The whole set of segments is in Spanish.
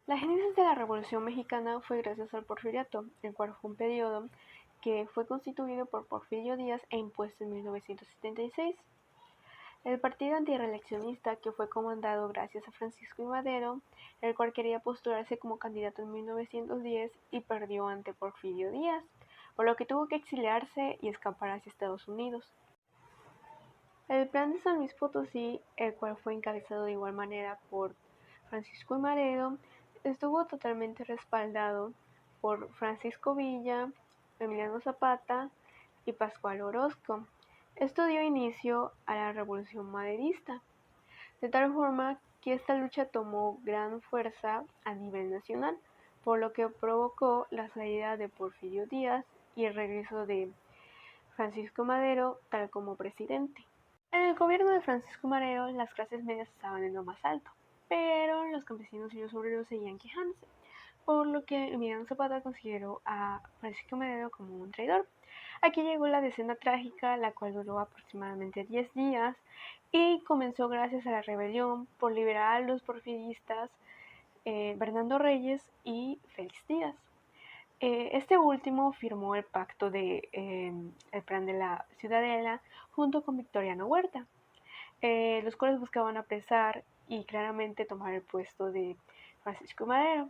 La génesis de la Revolución Mexicana fue gracias al Porfiriato, el cual fue un periodo que fue constituido por Porfirio Díaz e impuesto en 1976. El partido antirreeleccionista, que fue comandado gracias a Francisco I. Madero, el cual quería postularse como candidato en 1910 y perdió ante Porfirio Díaz, por lo que tuvo que exiliarse y escapar hacia Estados Unidos. El Plan de San Luis Potosí, el cual fue encabezado de igual manera por Francisco I. Madero, estuvo totalmente respaldado por Francisco Villa, Emiliano Zapata y Pascual Orozco. Esto dio inicio a la Revolución Maderista, de tal forma que esta lucha tomó gran fuerza a nivel nacional, por lo que provocó la salida de Porfirio Díaz y el regreso de Francisco Madero tal como presidente. En el gobierno de Francisco Madero, las clases medias estaban en lo más alto, pero los campesinos y los obreros seguían quejándose, por lo que Emiliano Zapata consideró a Francisco Madero como un traidor. Aquí llegó la decena trágica, la cual duró aproximadamente 10 días y comenzó gracias a la rebelión por liberar a los porfiristas Bernardo Reyes y Félix Díaz. Este último firmó el pacto de el plan de la Ciudadela junto con Victoriano Huerta, los cuales buscaban apresar y claramente tomar el puesto de Francisco y Madero.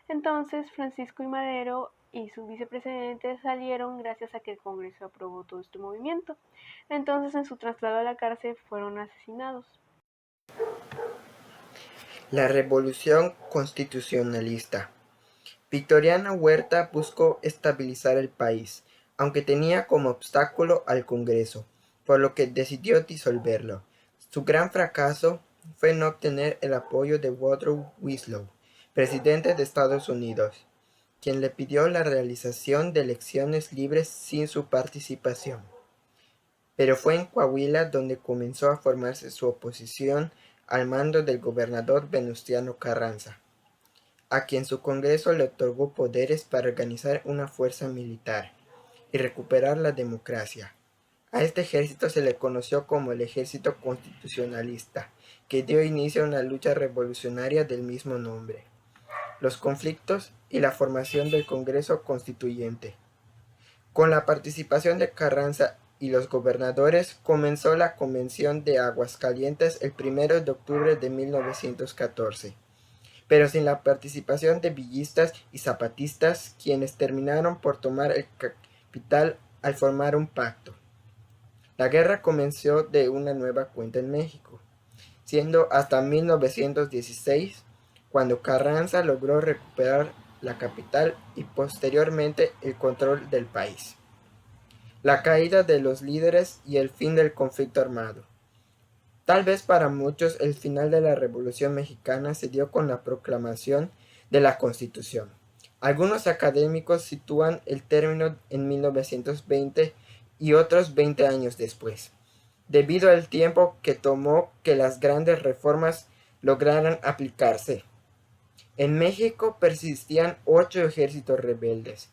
Entonces Francisco y Madero y su vicepresidente salieron gracias a que el Congreso aprobó todo este movimiento. Entonces en su traslado a la cárcel fueron asesinados. La Revolución Constitucionalista. Victoriano Huerta buscó estabilizar el país, aunque tenía como obstáculo al Congreso, por lo que decidió disolverlo. Su gran fracaso fue no obtener el apoyo de Woodrow Wilson, presidente de Estados Unidos, quien le pidió la realización de elecciones libres sin su participación. Pero fue en Coahuila donde comenzó a formarse su oposición al mando del gobernador Venustiano Carranza, a quien su Congreso le otorgó poderes para organizar una fuerza militar y recuperar la democracia. A este ejército se le conoció como el Ejército Constitucionalista, que dio inicio a una lucha revolucionaria del mismo nombre, los conflictos y la formación del Congreso Constituyente. Con la participación de Carranza y los gobernadores, comenzó la Convención de Aguascalientes el 1 de octubre de 1914, pero sin la participación de villistas y zapatistas, quienes terminaron por tomar el capital al formar un pacto. La guerra comenzó de una nueva cuenta en México, siendo hasta 1916 cuando Carranza logró recuperar la capital y posteriormente el control del país. La caída de los líderes y el fin del conflicto armado. Tal vez para muchos el final de la Revolución Mexicana se dio con la proclamación de la Constitución. Algunos académicos sitúan el término en 1920 y otros 20 años después, debido al tiempo que tomó que las grandes reformas lograran aplicarse. En México persistían 8 ejércitos rebeldes,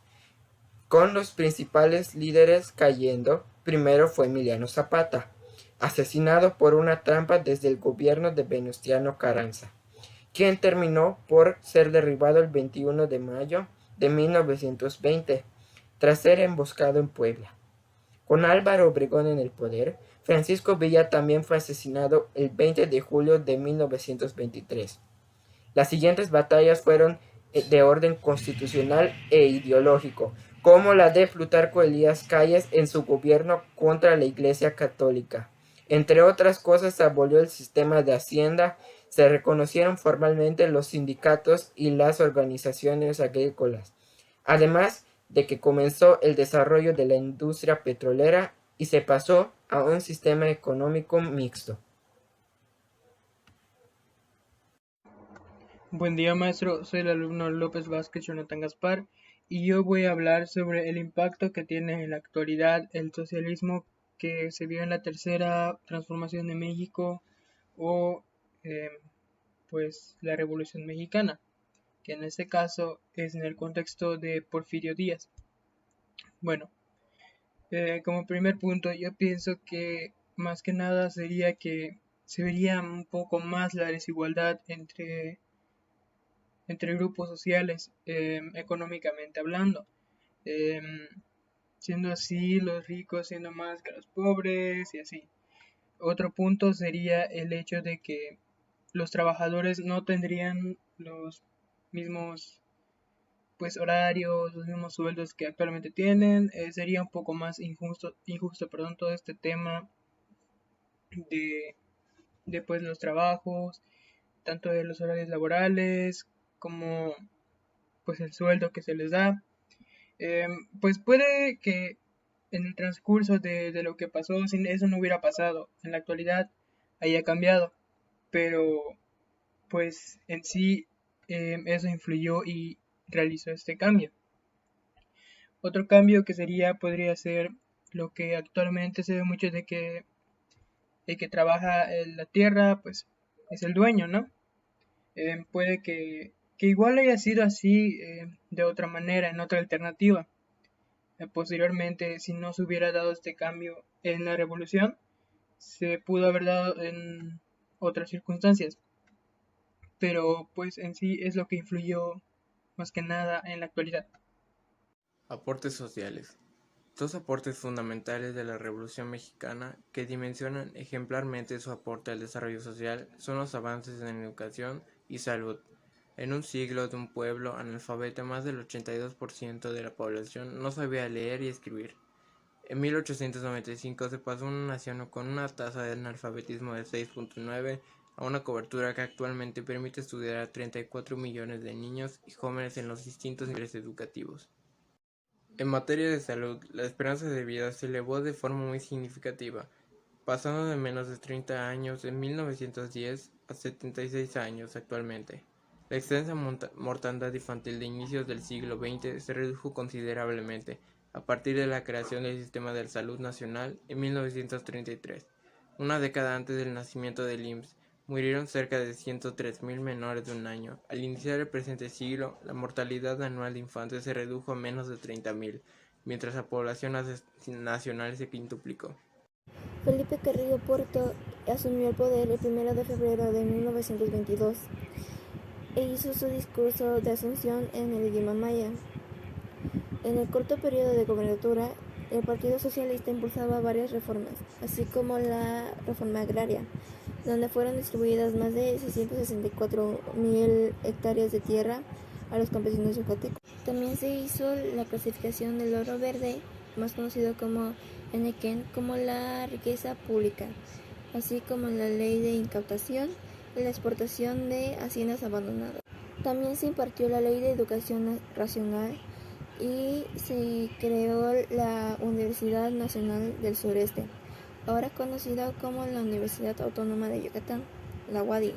con los principales líderes cayendo. Primero fue Emiliano Zapata, asesinado por una trampa desde el gobierno de Venustiano Carranza, quien terminó por ser derribado el 21 de mayo de 1920, tras ser emboscado en Puebla. Con Álvaro Obregón en el poder, Francisco Villa también fue asesinado el 20 de julio de 1923. Las siguientes batallas fueron de orden constitucional e ideológico, como la de Plutarco Elías Calles en su gobierno contra la Iglesia Católica. Entre otras cosas, se abolió el sistema de hacienda, se reconocieron formalmente los sindicatos y las organizaciones agrícolas, además de que comenzó el desarrollo de la industria petrolera y se pasó a un sistema económico mixto. Buen día, maestro. Soy el alumno López Vázquez Jonathan Gaspar y yo voy a hablar sobre el impacto que tiene en la actualidad el socialismo que se vio en la tercera transformación de México o eh, pues la Revolución Mexicana, que en este caso es en el contexto de Porfirio Díaz. Bueno, como primer punto yo pienso que más que nada sería que se vería un poco más la desigualdad entre entre grupos sociales, económicamente hablando, siendo así los ricos siendo más que los pobres y así. Otro punto sería el hecho de que los trabajadores no tendrían los mismos horarios, los mismos sueldos que actualmente tienen. Sería un poco más injusto todo este tema de los trabajos, tanto de los horarios laborales como pues el sueldo que se les da. Pues puede que en el transcurso de lo que pasó, si eso no hubiera pasado, en la actualidad haya cambiado, pero pues en sí eso influyó y realizó este cambio. Otro cambio que podría ser lo que actualmente se ve mucho de que el que trabaja en la tierra pues es el dueño, ¿no? Puede que igual haya sido así de otra manera, en otra alternativa. Posteriormente, si no se hubiera dado este cambio en la revolución, se pudo haber dado en otras circunstancias. Pero pues en sí es lo que influyó más que nada en la actualidad. Aportes sociales. Dos aportes fundamentales de la Revolución Mexicana que dimensionan ejemplarmente su aporte al desarrollo social son los avances en educación y salud. En un siglo de un pueblo analfabeto, más del 82% de la población no sabía leer y escribir. En 1895 se pasó a una nación con una tasa de analfabetismo de 6.9 a una cobertura que actualmente permite estudiar a 34 millones de niños y jóvenes en los distintos niveles educativos. En materia de salud, la esperanza de vida se elevó de forma muy significativa, pasando de menos de 30 años en 1910 a 76 años actualmente. La extensa mortandad infantil de inicios del siglo XX se redujo considerablemente a partir de la creación del Sistema de Salud Nacional en 1933. Una década antes del nacimiento del IMSS, murieron cerca de 103.000 menores de un año. Al iniciar el presente siglo, la mortalidad anual de infantes se redujo a menos de 30.000, mientras la población nacional se quintuplicó. Felipe Carrillo Puerto asumió el poder el 1 de febrero de 1922 e hizo su discurso de asunción en el idioma maya. En el corto periodo de gobernatura, el Partido Socialista impulsaba varias reformas, así como la reforma agraria, donde fueron distribuidas más de 664.000 hectáreas de tierra a los campesinos yucatecos. También se hizo la clasificación del oro verde, más conocido como Enequén, como la riqueza pública, así como la ley de incautación y la exportación de haciendas abandonadas. También se impartió la ley de educación racional y se creó la Universidad Nacional del Sureste, ahora conocida como la Universidad Autónoma de Yucatán, la UADY.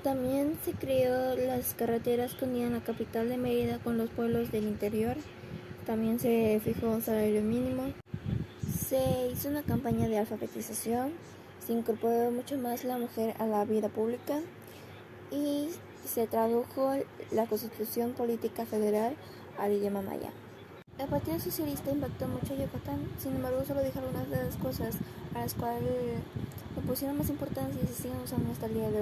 También se creó las carreteras que unían la capital de Mérida con los pueblos del interior. También se fijó un salario mínimo. Se hizo una campaña de alfabetización. Se incorporó mucho más la mujer a la vida pública y se tradujo la Constitución Política Federal al idioma maya. El Partido Socialista impactó mucho a Yucatán, sin embargo solo dijo algunas de las cosas a las cuales le pusieron más importancia y se siguen usando hasta el día de hoy.